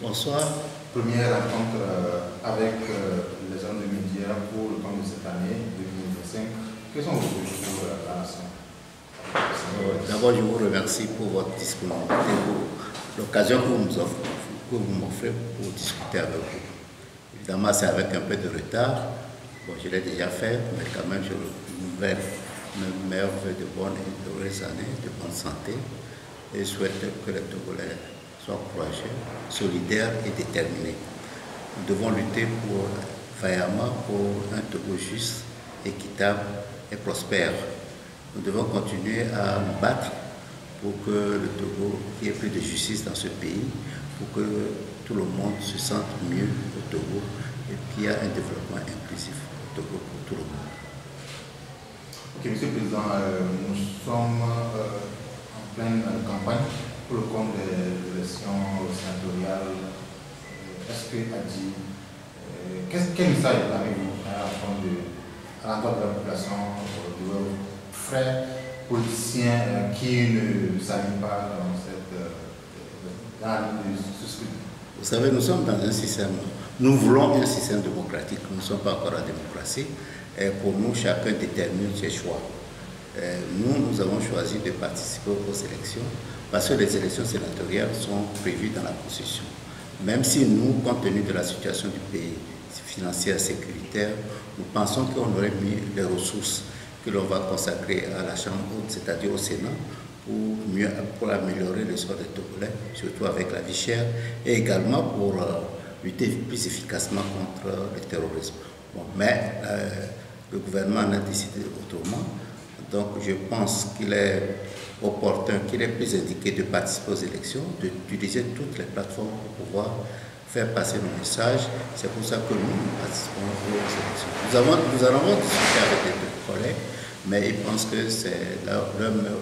Bonsoir. Première rencontre avec les hommes de médias pour le temps de cette année 2025. Quels sont vos objectifs pour la nation? D'abord, je vous remercie pour votre disponibilité, pour l'occasion que vous m'offrez pour discuter avec vous. Évidemment, c'est avec un peu de retard. Bon, je l'ai déjà fait, mais quand même, je vous veux de bonnes et heureuses années, de bonne santé, et souhaite que les Togolais soient courageux, solidaires et déterminés. Nous devons lutter vaillamment pour un Togo juste, équitable et prospère. Nous devons continuer à nous battre pour que le Togo, qu'il y ait plus de justice dans ce pays, pour que tout le monde se sente mieux au Togo et qu'il y ait un développement inclusif au Togo pour tout le monde. Ok, Monsieur le Président, nous sommes en pleine campagne pour le compte des élections sénatoriales. Est-ce que Adji, quel message avez-vous à l'endroit de la population, de vos frères politiciens qui ne s'alignent pas dans la ligne de ce scrutin? Vous savez, nous sommes dans un système, nous voulons un système démocratique, nous ne sommes pas encore en démocratie, et pour nous, chacun détermine ses choix. Nous avons choisi de participer aux élections parce que les élections sénatoriales sont prévues dans la Constitution. Même si nous, compte tenu de la situation du pays, financière, sécuritaire, nous pensons qu'on aurait mis les ressources que l'on va consacrer à la Chambre haute, c'est-à-dire au Sénat, pour améliorer le sort des Togolais, surtout avec la vie chère, et également pour lutter plus efficacement contre le terrorisme. Bon, mais le gouvernement en a décidé autrement, donc je pense qu'il est opportun, qu'il est plus indiqué de participer aux élections, d'utiliser toutes les plateformes pour pouvoir faire passer nos messages. C'est pour ça que nous participons aux élections. Nous allons discuter avec les deux collègues, mais ils pensent que c'est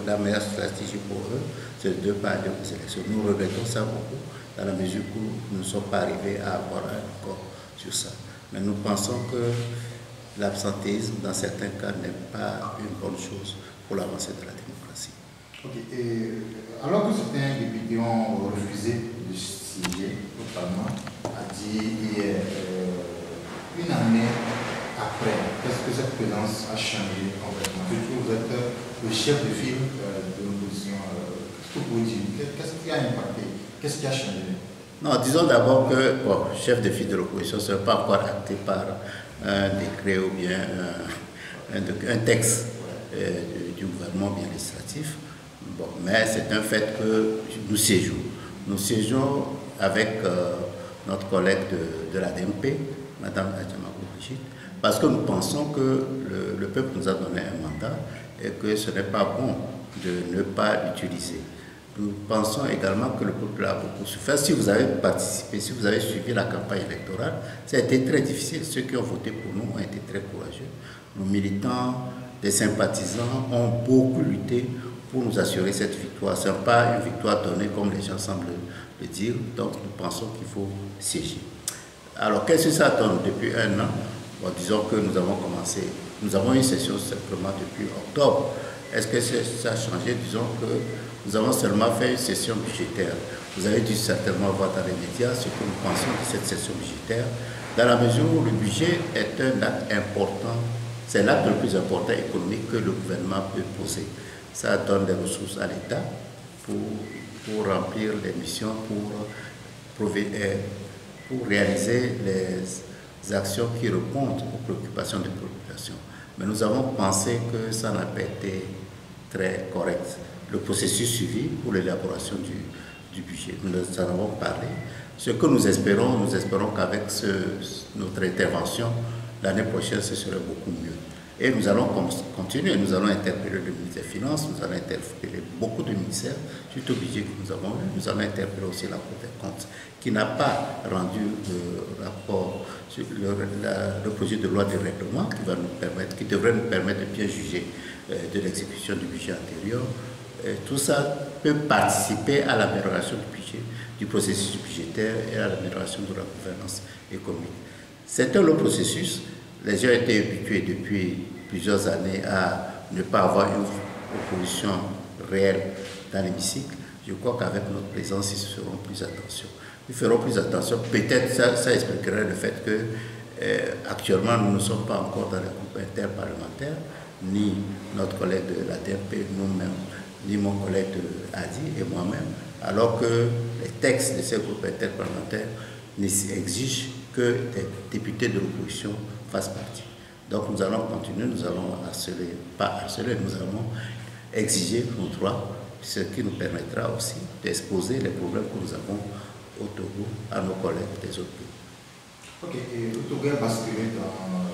la meilleure stratégie pour eux, c'est de ne pas aller aux élections. Nous regrettons ça beaucoup, dans la mesure où nous ne sommes pas arrivés à avoir un accord sur ça. Mais nous pensons que l'absentéisme, dans certains cas, n'est pas une bonne chose pour l'avancée de la démocratie. Ok. Et alors que certains députés ont refusé de siéger au Parlement, Adji, une année après, qu'est-ce que cette présence a changé complètement? Surtout, vous êtes le chef de file de l'opposition. Qu'est-ce que vous dites? Qu'est-ce qui a impacté? Qu'est-ce qui a changé? Non, disons d'abord que, chef de file de l'opposition ne sera pas encore acté par un décret ou bien un texte du gouvernement bien législatif. Bon, mais c'est un fait que nous siégeons. Nous siégeons avec notre collègue de l'ADMP, Mme Adjamagou Brigitte, parce que nous pensons que le peuple nous a donné un mandat et que ce n'est pas bon de ne pas l'utiliser. Nous pensons également que le peuple a beaucoup souffert. Si vous avez participé, si vous avez suivi la campagne électorale, ça a été très difficile. Ceux qui ont voté pour nous ont été très courageux. Nos militants, les sympathisants ont beaucoup lutté pour nous assurer cette victoire. Ce n'est pas une victoire donnée comme les gens semblent le dire, donc nous pensons qu'il faut siéger. Alors qu'est-ce que ça donne depuis un an? Bon, disons que nous avons une session simplement depuis octobre. Est-ce que ça a changé? Disons que nous avons seulement fait une session budgétaire. Vous avez dû certainement voir dans les médias ce que nous pensons de cette session budgétaire, dans la mesure où le budget est un acte important, c'est l'acte le plus important économique que le gouvernement peut poser. Ça donne des ressources à l'État pour remplir les missions, pour réaliser les actions qui répondent aux préoccupations des populations. Mais nous avons pensé que ça n'a pas été très correct. Le processus suivi pour l'élaboration du budget. Nous en avons parlé. Ce que nous espérons qu'avec notre intervention, l'année prochaine, ce serait beaucoup mieux. Et nous allons continuer, nous allons interpeller le ministère des Finances, nous allons interpeller beaucoup de ministères, suite au budget que nous avons eu. Nous allons interpeller aussi la Cour des comptes, qui n'a pas rendu le rapport sur le projet de loi de règlement qui devrait nous permettre de bien juger de l'exécution du budget antérieur. Tout ça peut participer à l'amélioration du budget, du processus budgétaire et à l'amélioration de la gouvernance économique. C'est un long processus. Les gens étaient habitués depuis plusieurs années à ne pas avoir une opposition réelle dans l'hémicycle. Je crois qu'avec notre présence, ils feront plus attention. Nous ferons plus attention. Peut-être ça expliquerait le fait que actuellement nous ne sommes pas encore dans les groupes interparlementaires, ni notre collègue de la DRP, nous-mêmes, ni mon collègue de ADI et moi-même, alors que les textes de ces groupes interparlementaires exigent que des députés de l'opposition fassent partie. Donc nous allons continuer, nous allons harceler, pas harceler, nous allons exiger nos droits, ce qui nous permettra aussi d'exposer les problèmes que nous avons au Togo à nos collègues des autres pays. Ok, et le Togo est basculé dans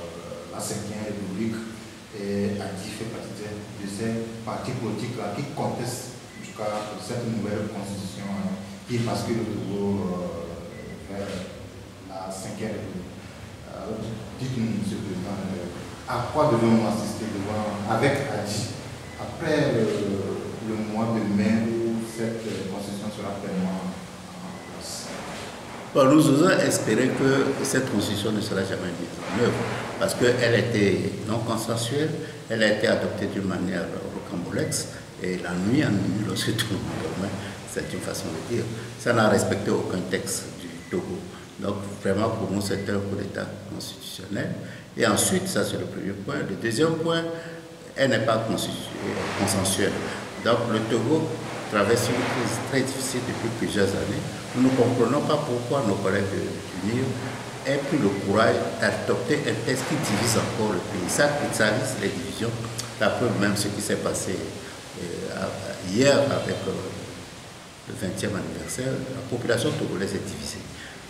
la 5e République et ADI fait partie de ces partis politiques-là qui contestent jusqu'à cette nouvelle constitution qui bascule le Togo vers la 5e République. Dites-nous, M. le Président, à quoi devons-nous assister avec ADI après le mois de mai où cette constitution sera pleinement en place? Bon, nous osons espérer que cette constitution ne sera jamais mise en œuvre parce qu'elle était non consensuelle, elle a été adoptée d'une manière rocambolesque et la nuit en nuit lorsque tout le monde dormait, c'est une façon de dire. Ça n'a respecté aucun texte du Togo. Donc vraiment pour nous c'est un coup d'État constitutionnel. Et ensuite, ça c'est le premier point. Le deuxième point, elle n'est pas consensuelle. Donc le Togo traverse une crise très difficile depuis plusieurs années. Nous ne comprenons pas pourquoi nos collègues du NIR aient pris le courage d'adopter un texte qui divise encore le pays. Ça cristallise les divisions. La preuve même ce qui s'est passé hier avec le 20e anniversaire, la population togolaise est divisée.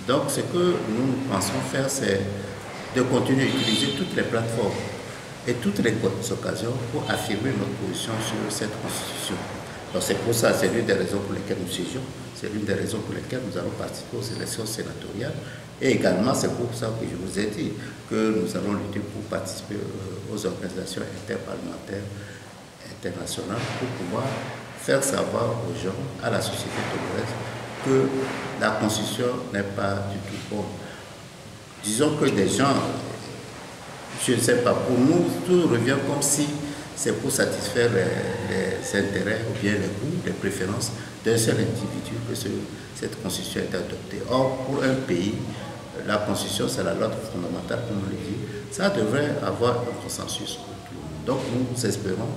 Donc ce que nous pensons faire, c'est de continuer à utiliser toutes les plateformes et toutes les occasions pour affirmer notre position sur cette constitution. Donc c'est pour ça, c'est l'une des raisons pour lesquelles nous siégeons, c'est l'une des raisons pour lesquelles nous allons participer aux élections sénatoriales. Et également, c'est pour ça que je vous ai dit que nous allons lutter pour participer aux organisations interparlementaires internationales pour pouvoir faire savoir aux gens, à la société togolaise, que la constitution n'est pas du tout bonne. Disons que des gens, je ne sais pas, pour nous, tout revient comme si c'est pour satisfaire les intérêts ou bien les goûts, les préférences d'un seul individu que cette constitution est adoptée. Or, pour un pays, la constitution, c'est la loi fondamentale, comme on le dit, ça devrait avoir un consensus pour tout le monde. Donc, nous espérons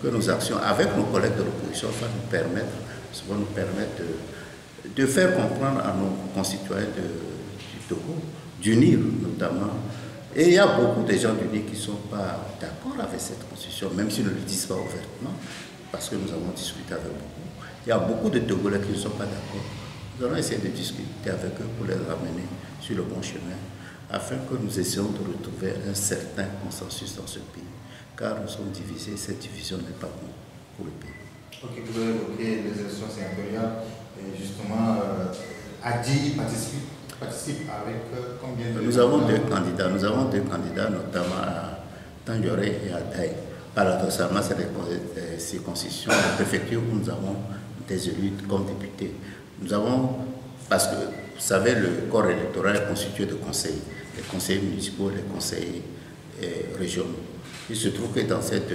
que nos actions avec nos collègues de l'opposition vont nous permettre de faire comprendre à nos concitoyens du Togo, d'unir notamment. Et il y a beaucoup de gens du NIR qui ne sont pas d'accord avec cette constitution, même s'ils ne le disent pas ouvertement, parce que nous avons discuté avec beaucoup. Il y a beaucoup de Togolais qui ne sont pas d'accord. Nous allons essayer de discuter avec eux pour les ramener sur le bon chemin, afin que nous essayons de retrouver un certain consensus dans ce pays. Car nous sommes divisés, cette division n'est pas bonne pour le pays. Ok, vous avez évoqué les élections sénatoriales, et justement, ADI participe avec combien de... Nous avons deux candidats, notamment à Tangioré et à Daï. Paradoxalement, c'est des circonscriptions, des préfectures où nous avons des élus comme députés. Nous avons, parce que vous savez, le corps électoral est constitué de conseils, les conseillers municipaux, les conseillers régionaux. Il se trouve que dans cette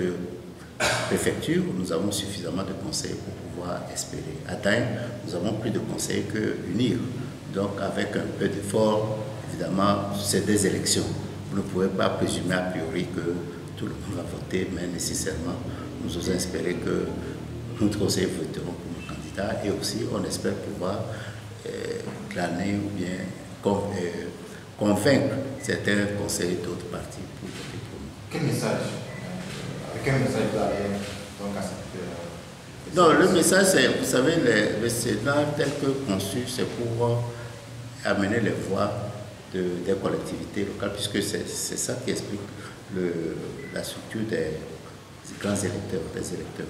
préfecture, nous avons suffisamment de conseillers pour pouvoir espérer. À Daï, nous avons plus de conseillers que l'UNIR. Donc, avec un peu d'effort, évidemment, c'est des élections. Vous ne pouvez pas présumer a priori que tout le monde va voter, mais nécessairement, nous osons espérer que nos conseillers voteront pour nos candidats et aussi, on espère pouvoir glaner ou bien convaincre certains conseillers d'autres partis pour voter pour nous. Quel message vous avez donc à cette... Non, le message, c'est, vous savez, le Sénat tel que conçu, c'est pour amener les voix des collectivités locales, puisque c'est ça qui explique la structure des grands électeurs, des électeurs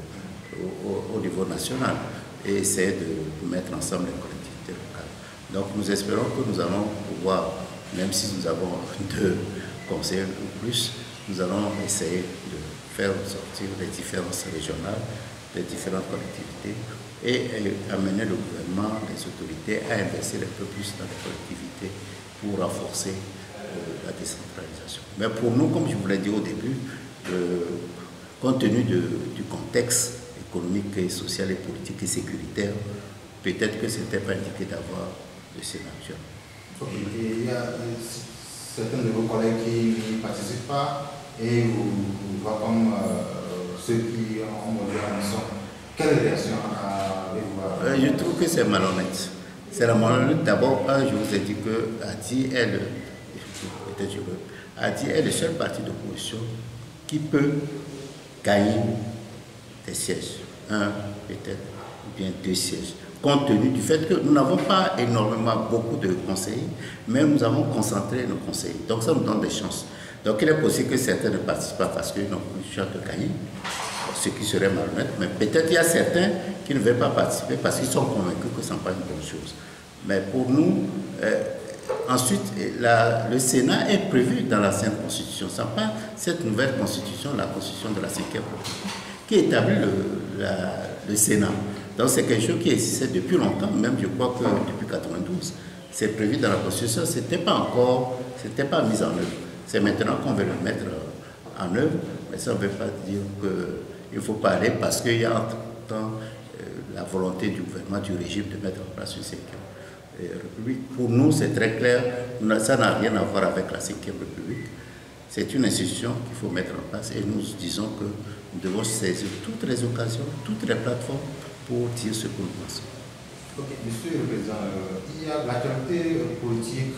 au niveau national, et essayer de mettre ensemble les collectivités locales. Donc nous espérons que nous allons pouvoir, même si nous avons 2 conseillers ou plus, nous allons essayer de faire sortir les différences régionales des différentes collectivités et amener le gouvernement, les autorités à investir un peu plus dans les collectivités pour renforcer la décentralisation. Mais pour nous, comme je vous l'ai dit au début, compte tenu du contexte économique et social et politique et sécuritaire, peut-être que ce n'était pas indiqué d'avoir Sénat actuel. Et il y a certains de vos collègues qui n'y participent pas et vous voient comme ceux qui ont modéré en mission. Quelle réaction avez-vous? Je trouve que c'est malhonnête. C'est la malhonnête. D'abord, je vous ai dit que Adi est le seul parti d'opposition qui peut gagner des sièges. Un, peut-être, ou bien 2 sièges. Compte tenu du fait que nous n'avons pas énormément beaucoup de conseillers, mais nous avons concentré nos conseillers. Donc ça nous donne des chances. Donc il est possible que certains ne participent pas parce qu'ils n'ont plus de chance de gagner, ce qui serait malhonnête, mais peut-être il y a certains qui ne veulent pas participer parce qu'ils sont convaincus que ce n'est pas une bonne chose. Mais pour nous, ensuite, le Sénat est prévu dans l'ancienne Constitution. Ce n'est pas cette nouvelle Constitution, la Constitution de la 5e République, qui établit le Sénat. Donc c'est quelque chose qui existait depuis longtemps, même je crois que depuis 1992, c'est prévu dans la Constitution, ce n'était pas mis en œuvre. C'est maintenant qu'on veut le mettre en œuvre, mais ça ne veut pas dire qu'il ne faut pas aller parce qu'il y a entre-temps la volonté du gouvernement, du régime de mettre en place une 5e République. Pour nous, c'est très clair, ça n'a rien à voir avec la 5e République. C'est une institution qu'il faut mettre en place et nous disons que nous devons saisir toutes les occasions, toutes les plateformes pour dire ce que nous pensons. Ok, Monsieur le Président, il y a l'actualité politique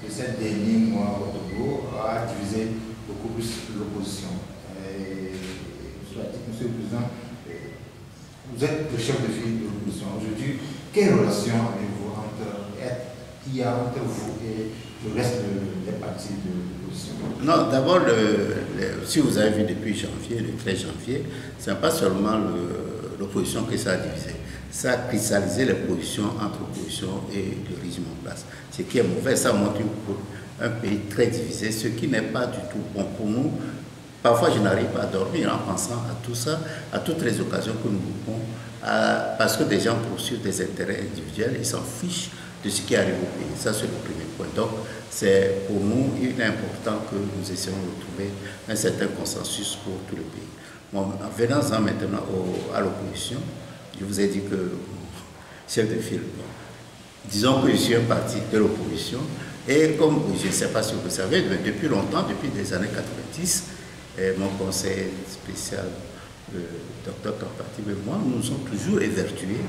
de ces derniers mois au Togo a divisé beaucoup plus l'opposition. Monsieur le Président, vous êtes le chef de file de l'opposition. Aujourd'hui, quelle relation avez-vous entre vous et le reste des partis de l'opposition? Non, d'abord, si vous avez vu depuis janvier, le 13 janvier, ce n'est pas seulement l'opposition que ça a divisé. Ça a cristallisé les positions entre l'opposition et le régime en place. Ce qui est mauvais, ça montre un pays très divisé, ce qui n'est pas du tout bon pour nous. Parfois, je n'arrive pas à dormir en pensant à tout ça, à toutes les occasions que nous loupons, parce que des gens poursuivent des intérêts individuels, ils s'en fichent de ce qui arrive au pays. Ça, c'est le premier point. Donc, pour nous, il est important que nous essayons de trouver un certain consensus pour tout le pays. Bon, venons-en maintenant à l'opposition. Je vous ai dit que, chef de file, disons que je suis un parti de l'opposition, et comme je ne sais pas si vous le savez, mais depuis longtemps, depuis les années 90, mon conseiller spécial, le docteur Kampati, et moi, nous nous sommes toujours évertués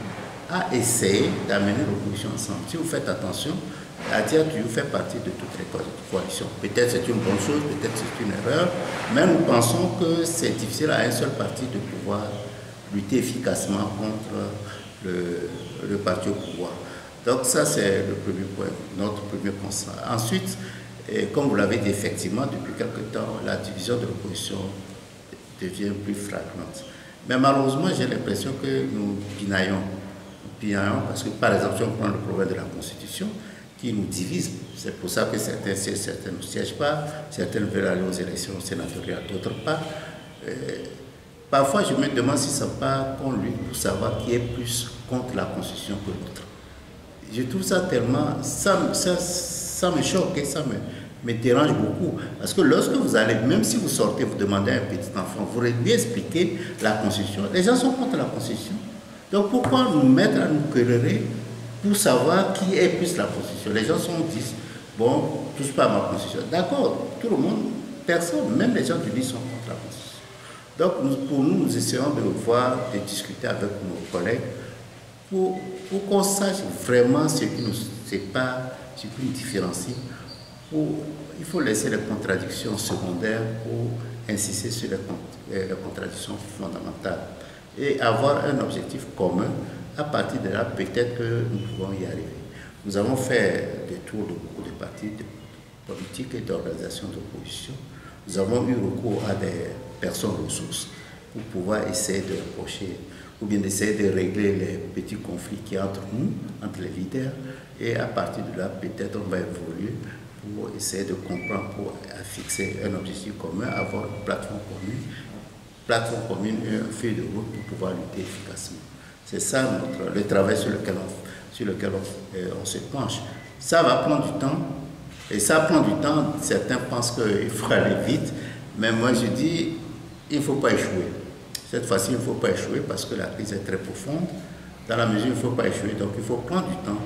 à essayer d'amener l'opposition ensemble. Si vous faites attention, Adia toujours fait partie de toutes les coalitions. Peut-être c'est une bonne chose, peut-être c'est une erreur, mais nous pensons que c'est difficile à un seul parti de pouvoir lutter efficacement contre le parti au pouvoir. Donc ça, c'est le premier point, notre premier constat. Ensuite, comme vous l'avez dit, effectivement, depuis quelque temps, la division de l'opposition devient plus flagrante. Mais malheureusement, j'ai l'impression que nous pinaillons parce que, par exemple, si on prend le problème de la Constitution, qui nous divise, c'est pour ça que certains siègent, certains ne siègent pas, certains veulent aller aux élections sénatoriales, d'autres pas. Parfois, je me demande si ce n'est pas qu'on lutte pour savoir qui est plus contre la Constitution que l'autre. Je trouve ça tellement... Ça me choque et ça me dérange beaucoup. Parce que lorsque vous allez, même si vous sortez, vous demandez à un petit enfant, vous lui expliquer la Constitution. Les gens sont contre la Constitution. Donc pourquoi nous mettre à nous quereller pour savoir qui est plus la Constitution? Les gens disent, bon, touche pas à ma Constitution. D'accord, tout le monde, personne, même les gens du livre sont contre la Constitution. Donc pour nous, nous essayons de voir, de discuter avec nos collègues pour qu'on sache vraiment ce qui nous sépare, ce qui nous différencie. Il faut laisser les contradictions secondaires pour insister sur les contradictions fondamentales et avoir un objectif commun. À partir de là, peut-être que nous pouvons y arriver. Nous avons fait des tours de beaucoup de partis de politiques et d'organisations d'opposition. Nous avons eu recours à des personnes ressources pour pouvoir essayer de rapprocher ou bien d'essayer de régler les petits conflits qu'il y a entre nous, entre les leaders. Et à partir de là, peut-être on va évoluer pour essayer de comprendre, pour fixer un objectif commun, avoir une plateforme commune et un feuille de route pour pouvoir lutter efficacement. C'est ça le travail sur lequel on se penche. Ça va prendre du temps, et ça prend du temps. Certains pensent qu'il faut aller vite, mais moi je dis, il ne faut pas échouer. Cette fois-ci, il ne faut pas échouer parce que la crise est très profonde. Dans la mesure où il ne faut pas échouer, donc il faut prendre du temps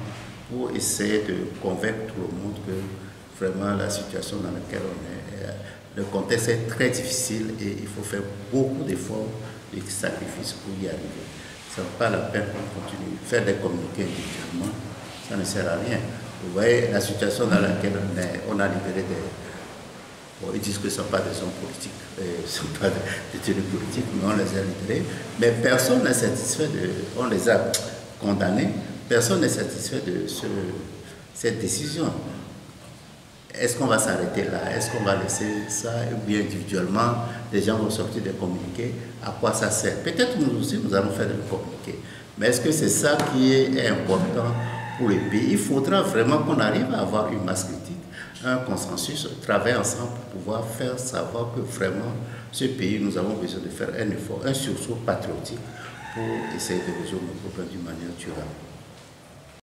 pour essayer de convaincre tout le monde que vraiment la situation dans laquelle on est, le contexte est très difficile et il faut faire beaucoup d'efforts et de sacrifices pour y arriver. Ça ne vaut pas la peine qu'on continue. Faire des communiqués individuellement, ça ne sert à rien. Vous voyez la situation dans laquelle on a libéré des... Bon, ils disent que ce ne sont pas des hommes politiques, ce ne sont pas des détenus politiques, mais on les a libérés. Mais personne n'est satisfait de... On les a condamnés, personne n'est satisfait de cette décision. Est-ce qu'on va s'arrêter là? Est-ce qu'on va laisser ça? Ou bien individuellement, les gens vont sortir des communiqués. À quoi ça sert? Peut-être nous aussi, nous allons faire des communiqués. Mais est-ce que c'est ça qui est important pour le pays? Il faudra vraiment qu'on arrive à avoir une masse critique, un consensus, travailler ensemble pour pouvoir faire savoir que vraiment, ce pays, nous avons besoin de faire un effort, un sursaut patriotique pour essayer de résoudre nos problèmes d'une manière durable.